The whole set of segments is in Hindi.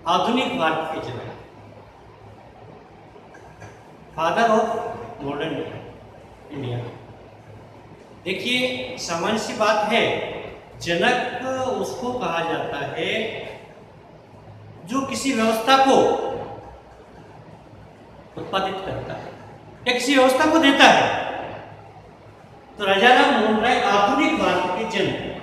आधुनिक भारत के जनक, फादर ऑफ मॉडर्न इंडिया। देखिए, सामान्य सी बात है, जनक उसको कहा जाता है जो किसी व्यवस्था को उत्पादित करता है या किसी व्यवस्था को देता है। तो राजाराम मोहन राय आधुनिक भारत के जनक।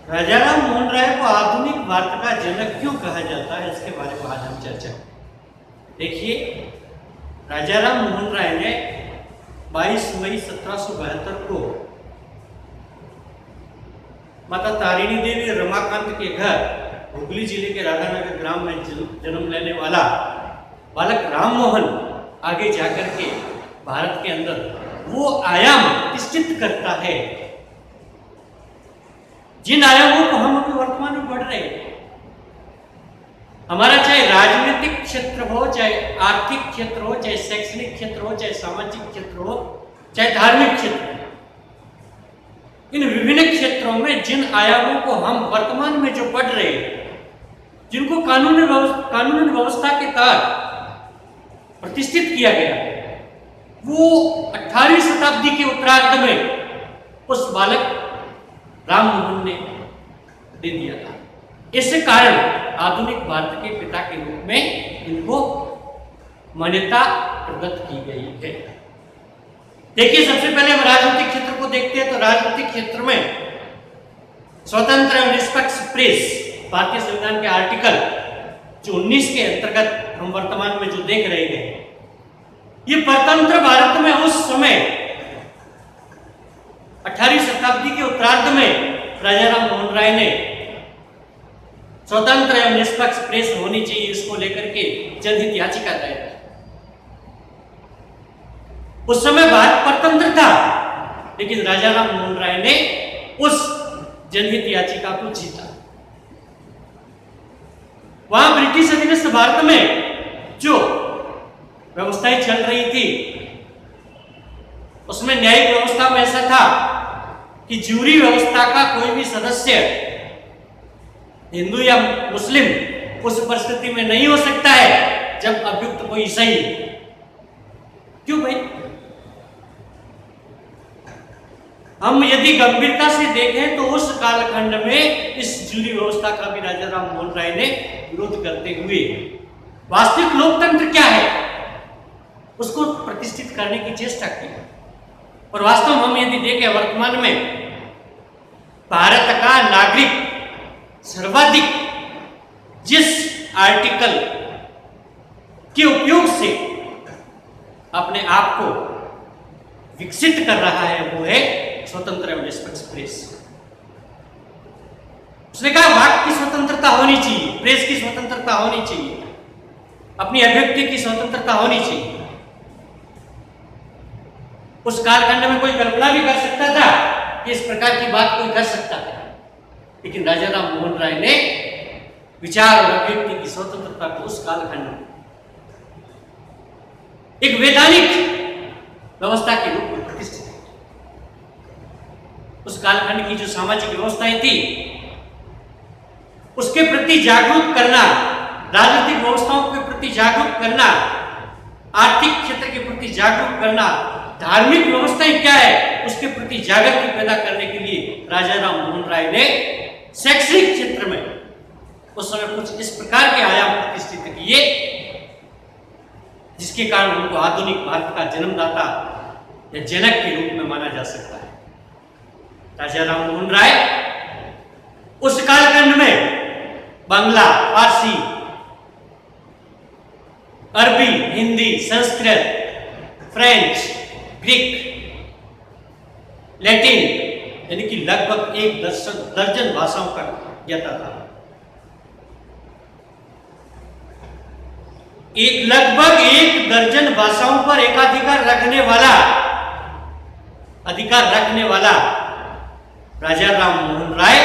राजाराम मोहन राय को आधुनिक भारत का जनक क्यों कहा जाता है, इसके बारे में आज हम चर्चा करें। देखिए, राजाराम मोहन राय ने 22 मई 1772 को माता तारिणी देवी रमाकांत के घर हुगली जिले के राधानगर ग्राम में जन्म लेने वाला बालक राम मोहन आगे जाकर के भारत के अंदर वो आयाम प्रतिष्ठित करता है जिन आयामों को हम अभी वर्तमान में पढ़ रहे हैं। हमारा चाहे राजनीतिक क्षेत्र हो, चाहे आर्थिक क्षेत्र हो, चाहे शैक्षणिक क्षेत्र हो, चाहे सामाजिक क्षेत्र हो, चाहे धार्मिक क्षेत्र हो, इन विभिन्न क्षेत्रों में जिन आयामों को हम वर्तमान में जो पढ़ रहे हैं, जिनको कानून व्यवस्था के तहत प्रतिष्ठित किया गया, वो 18वीं शताब्दी के उत्तरार्ध में उस बालक राम मोहन ने दे दिया था। इस कारण आधुनिक भारत के पिता के रूप में इनको मान्यता प्रदत्त की गई है। देखिए, सबसे पहले हम राजनीतिक क्षेत्र को देखते हैं। तो राजनीतिक क्षेत्र में स्वतंत्र एवं निष्पक्ष प्रेस, भारतीय संविधान के आर्टिकल जो 19 के अंतर्गत हम वर्तमान में जो देख रहे हैं, ये परतंत्र भारत में उस समय 18वीं शताब्दी के उत्तरार्ध में राजाराम मोहन राय ने स्वतंत्र एवं निष्पक्ष प्रेस होनी चाहिए, इसको लेकर के जनहित याचिका दायर की। उस समय भारत परतंत्र था, लेकिन राजाराम मोहन राय ने उस जनहित याचिका को जीता। वहां ब्रिटिश अधीनस्थ भारत में जो व्यवस्थाएं चल रही थी, उसमें न्यायिक व्यवस्था में ऐसा था कि जूरी व्यवस्था का कोई भी सदस्य हिंदू या मुस्लिम उस परिस्थिति में नहीं हो सकता है जब अभियुक्त कोई ईसाई। क्यों भाई? हम यदि गंभीरता से देखें तो उस कालखंड में इस जूरी व्यवस्था का भी राजाराम मोहन राय ने विरोध करते हुए वास्तविक लोकतंत्र क्या है उसको प्रतिष्ठित करने की चेष्टा की। और वास्तव में हम यदि देखें वर्तमान में भारत का नागरिक सर्वाधिक जिस आर्टिकल के उपयोग से अपने आप को विकसित कर रहा है, वो है स्वतंत्र एवं निष्पक्ष प्रेस। उसने कहा वाक की स्वतंत्रता होनी चाहिए, प्रेस की स्वतंत्रता होनी चाहिए, अपनी अभिव्यक्ति की स्वतंत्रता होनी चाहिए। उस कालखंड में कोई कल्पना भी कर सकता था कि इस प्रकार की बात कोई कर सकता है, लेकिन राजाराम मोहन राय ने विचार और अभिव्यक्ति की स्वतंत्रता को उस कालखंड में एक वैधानिक व्यवस्था के रूप में प्रतिष्ठित किया। उस कालखंड की जो सामाजिक व्यवस्थाएं थी उसके प्रति जागरूक करना, राजनीतिक व्यवस्थाओं के प्रति जागरूक करना, आर्थिक क्षेत्र के प्रति जागरूक करना, धार्मिक व्यवस्थाएं क्या है उसके प्रति जागृति पैदा करने के लिए राजाराम मोहन राय ने शैक्षणिक क्षेत्र में उस समय कुछ इस प्रकार के आयाम प्रतिष्ठित किए जिसके कारण उनको आधुनिक भारत का जन्मदाता या जनक के रूप में माना जा सकता है। राजाराम मोहन राय उस कालखंड में बांग्ला, फारसी, अरबी, Hindi, Sanskrit, French, Greek, Latin यानी कि लगभग एक दर्जन भाषाओं का ज्ञाता था। लगभग एक दर्जन भाषाओं पर एकाधिकार रखने वाला राजाराम मोहन राय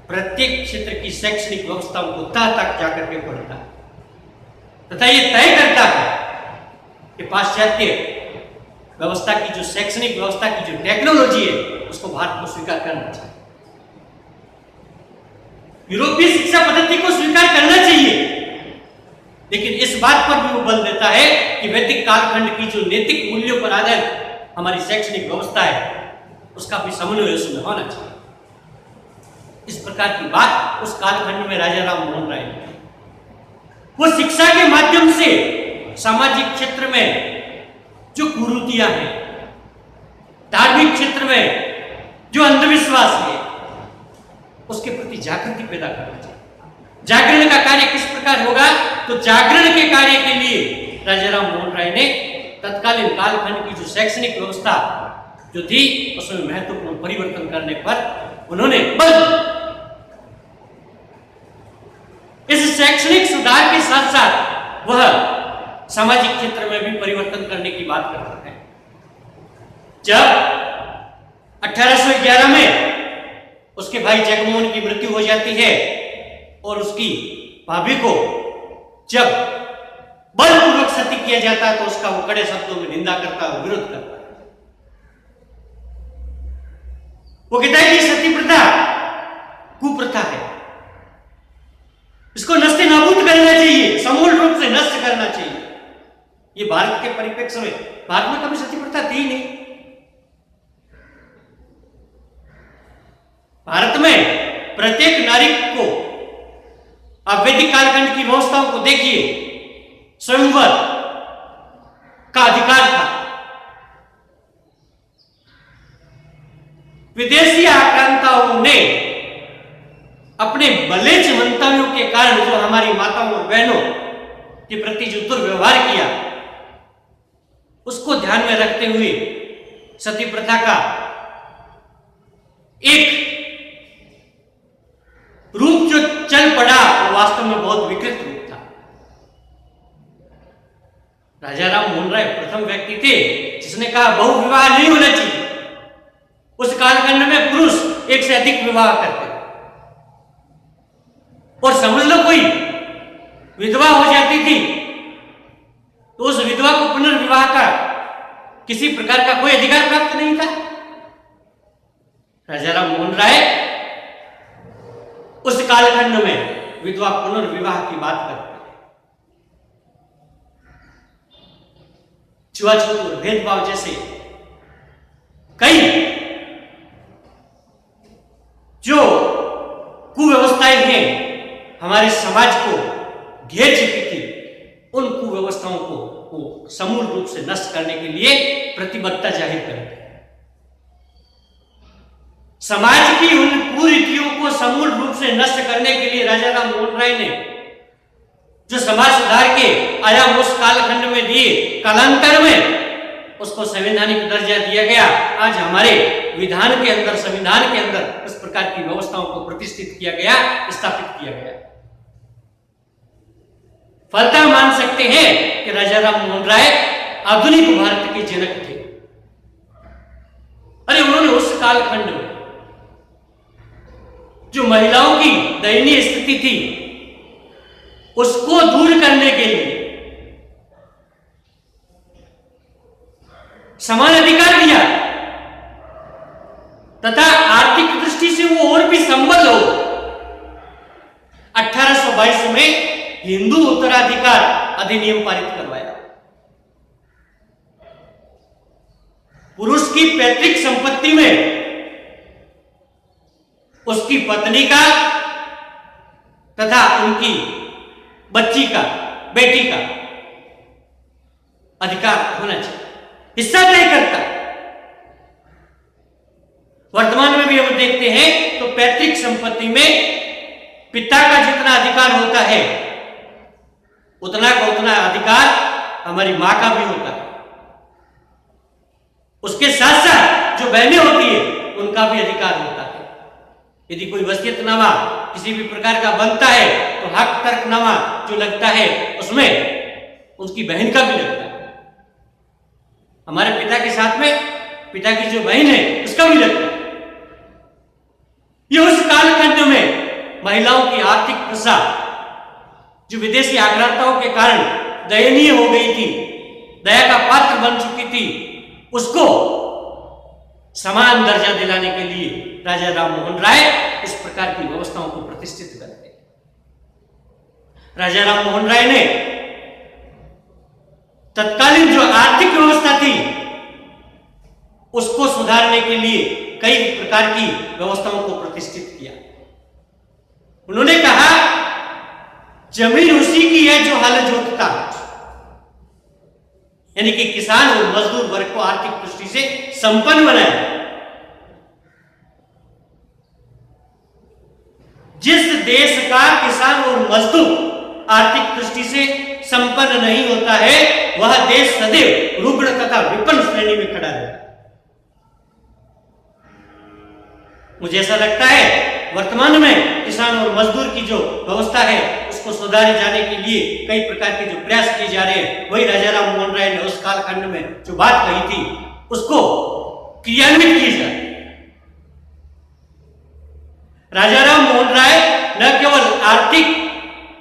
प्रत्येक क्षेत्र की शैक्षणिक व्यवस्थाओं को तह तक जाकर के पढ़ता है तथा ये तय करता है कि पाश्चात्य व्यवस्था की जो शैक्षणिक व्यवस्था की जो टेक्नोलॉजी है उसको भारत को स्वीकार करना चाहिए, यूरोपीय शिक्षा पद्धति को स्वीकार करना चाहिए। लेकिन इस बात पर भी वो बल देता है कि वैदिक कालखंड की जो नैतिक मूल्यों पर आधारित हमारी शैक्षणिक व्यवस्था है उसका भी समन्वय उसमें होना चाहिए। इस प्रकार की बात उस कालखंड में राजा राम मोहन राय ने, वो शिक्षा के माध्यम से सामाजिक क्षेत्र में जो कुरीतियां हैं, धार्मिक क्षेत्र में जो अंधविश्वास है, उसके प्रति जागृति पैदा करना चाहिए। जागरण का कार्य किस प्रकार होगा? तो जागरण के कार्य के लिए राजा राम मोहन राय ने तत्कालीन कालखंड की जो शैक्षणिक व्यवस्था जो थी उसमें महत्वपूर्ण परिवर्तन करने पर उन्होंने बल, इस शैक्षणिक सुधार के साथ साथ वह सामाजिक क्षेत्र में भी परिवर्तन करने की बात करते हैं। जब 1811 में उसके भाई जगमोहन की मृत्यु हो जाती है और उसकी भाभी को जब बलपूर्वक सती किया जाता है तो उसका वो कड़े शब्दों में निंदा करता है, विरोध करता है। वो कहता है कि सती प्रथा कुप्रथा है, इसको नष्ट नाबूद करना चाहिए, समूल रूप से नष्ट करना चाहिए। ये भारत के परिप्रेक्ष्य में, भारत में कभी सती प्रथा थी नहीं। भारत में प्रत्येक नारी को, आप वैदिक कालखंड की व्यवस्थाओं को देखिए, स्वयंवर का अधिकार था। विदेशी आक्रांताओं ने अपने बलेच मंतव्यों के कारण जो हमारी माताओं और बहनों के प्रति जो दुर्व्यवहार किया, उसको ध्यान में रखते हुए सती प्रथा का एक रूप जो चल पड़ा वो वास्तव में बहुत विकृत रूप था। राजा राम मोहन राय प्रथम व्यक्ति थे जिसने कहा बहुविवाह नहीं होना चाहिए। उस कालखंड में पुरुष एक से अधिक विवाह करते और समझ लो कोई विधवा हो जाती थी तो उस विधवा को पुनर्विवाह का किसी प्रकार का कोई अधिकार प्राप्त नहीं था। राजा राम मोहन राय उस कालखंड में विधवा पुनर्विवाह की बात करते हैं। छुआछूत और भेदभाव जैसे कई जो कुव्यवस्थाएं हैं हमारे समाज को घेर चुकी थी, उन कुव्यवस्थाओं को वो समूल रूप से नष्ट करने के लिए प्रतिबद्धता जाहिर करते हैं। समाज की उन कुरीतियों को समूल रूप से नष्ट करने के लिए राजा राम मोहन राय ने जो समाज सुधार के आयाम उस कालखंड में दिए, कालांतर में उसको संवैधानिक दर्जा दिया गया। आज हमारे विधान के अंदर, संविधान के अंदर इस प्रकार की व्यवस्थाओं को प्रतिष्ठित किया गया, स्थापित किया गया। फलतः मान सकते हैं कि राजा राम मोहन राय आधुनिक भारत के जनक थे। अरे उन्होंने उस कालखंड में जो महिलाओं की दयनीय स्थिति थी उसको दूर करने के लिए समान अधिकार दिया तथा आर्थिक दृष्टि से वो और भी संबल हो। 1822 में हिंदू उत्तराधिकार अधिनियम पारित करवाया। पुरुष की पैतृक संपत्ति में उसकी पत्नी का तथा उनकी बच्ची का, बेटी का अधिकार होना चाहिए, हिस्सा तय करता। वर्तमान में भी हम देखते हैं तो पैतृक संपत्ति में पिता का जितना अधिकार होता है उतना का उतना अधिकार हमारी मां का भी होता है। उसके साथ साथ जो बहनें होती है उनका भी अधिकार होता है। यदि कोई वसीयतनामा किसी भी प्रकार का बनता है तो हक तर्कनामा जो लगता है उसमें उसकी बहन का भी लगता है। हमारे पिता के साथ में पिता की जो बहन है उसका भी लगता है। ये उस कालखंड में महिलाओं की आर्थिक दशा जो विदेशी आक्रांताओं के कारण दयनीय हो गई थी, दया का पात्र बन चुकी थी, उसको समान दर्जा दिलाने के लिए राजा राम मोहन राय इस प्रकार की व्यवस्थाओं को प्रतिष्ठित करते हैं। राजा राम मोहन राय ने तत्कालीन जो आर्थिक व्यवस्था थी उसको सुधारने के लिए कई प्रकार की व्यवस्थाओं को प्रतिष्ठित किया। उन्होंने कहा, जमीन उसी की है जो हल जोतता, यानी कि किसान और मजदूर वर्ग को आर्थिक दृष्टि से संपन्न बनाया। जिस देश का किसान और मजदूर आर्थिक दृष्टि से संपन्न नहीं होता है, वह देश सदैव रुग्ण तथा विपन्न श्रेणी में खड़ा रहता है। मुझे ऐसा लगता है वर्तमान में किसान और मजदूर की जो व्यवस्था है उसको सुधारे जाने के लिए कई प्रकार के जो प्रयास किए जा रहे हैं, वही राजा राम मोहन राय ने उस कालखंड में जो बात कही थी उसको क्रियान्वित की जाए। राजा राम मोहन राय न केवल आर्थिक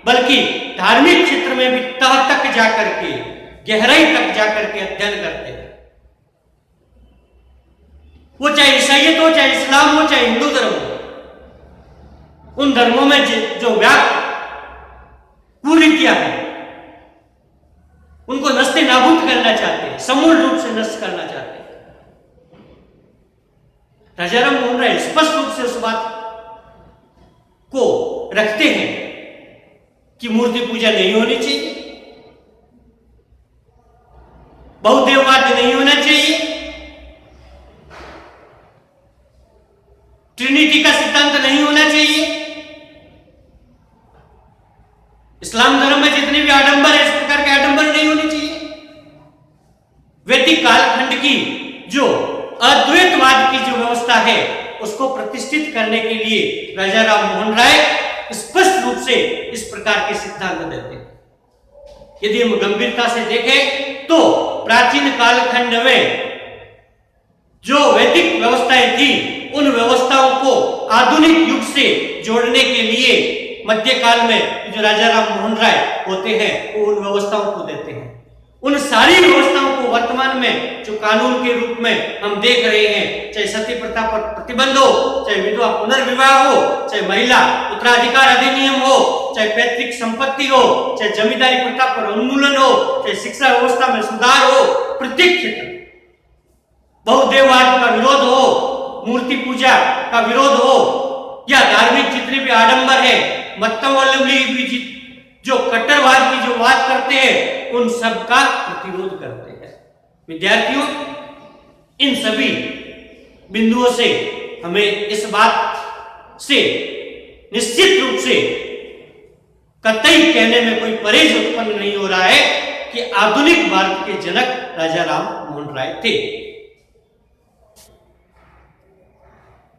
बल्कि धार्मिक क्षेत्र में भी तह तक जाकर के, गहराई तक जाकर के अध्ययन करते हैं। वो चाहे ईसाइयत हो, चाहे इस्लाम हो, चाहे हिंदू धर्म हो, उन धर्मों में जो व्याप्त कुरीतियां हैं उनको नस्ते नाबूद करना चाहते हैं, समूल रूप से नष्ट करना चाहते हैं। राजा राम मोहन राय स्पष्ट रूप से उस बात को रखते हैं कि मूर्ति पूजा नहीं होनी चाहिए, बहुदेववाद नहीं होना चाहिए, ट्रिनिटी का सिद्धांत नहीं होना चाहिए, इस्लाम धर्म में जितने भी आडंबर है इस प्रकार के आडंबर नहीं होने चाहिए। वैदिक कालखंड की जो अद्वैतवाद की जो व्यवस्था है उसको प्रतिष्ठित करने के लिए राजा राम मोहन राय स्पष्ट रूप से इस प्रकार के सिद्धांत देते हैं। यदि हम गंभीरता से देखें तो प्राचीन कालखंड में जो वैदिक व्यवस्थाएं थी उन व्यवस्थाओं को आधुनिक युग से जोड़ने के लिए मध्यकाल में जो राजा राम मोहन राय होते हैं वो उन व्यवस्थाओं को देते हैं। उन सारी व्यवस्थाओं को वर्तमान में जो कानून के रूप में हम देख रहे हैं, चाहे सती प्रथा पर प्रतिबंध हो, चाहे विधवा पुनर्विवाह हो, चाहे महिला उत्तराधिकार अधिनियम हो, चाहे पैतृक संपत्ति हो, चाहे जमींदारी प्रथा पर उन्मूलन हो, चाहे शिक्षा व्यवस्था में सुधार हो, प्रत्येक क्षेत्र बहुदेववाद का विरोध हो, मूर्ति पूजा का विरोध हो, या धार्मिक जितने भी आडंबर है, मतवल्ली जो कट्टरवाद की जो बात करते हैं उन सब का प्रतिरोध करते हैं। विद्यार्थियों, इन सभी बिंदुओं से हमें इस बात से निश्चित रूप से कतई कहने में कोई परहेज उत्पन्न नहीं हो रहा है कि आधुनिक भारत के जनक राजा राम मोहन राय थे।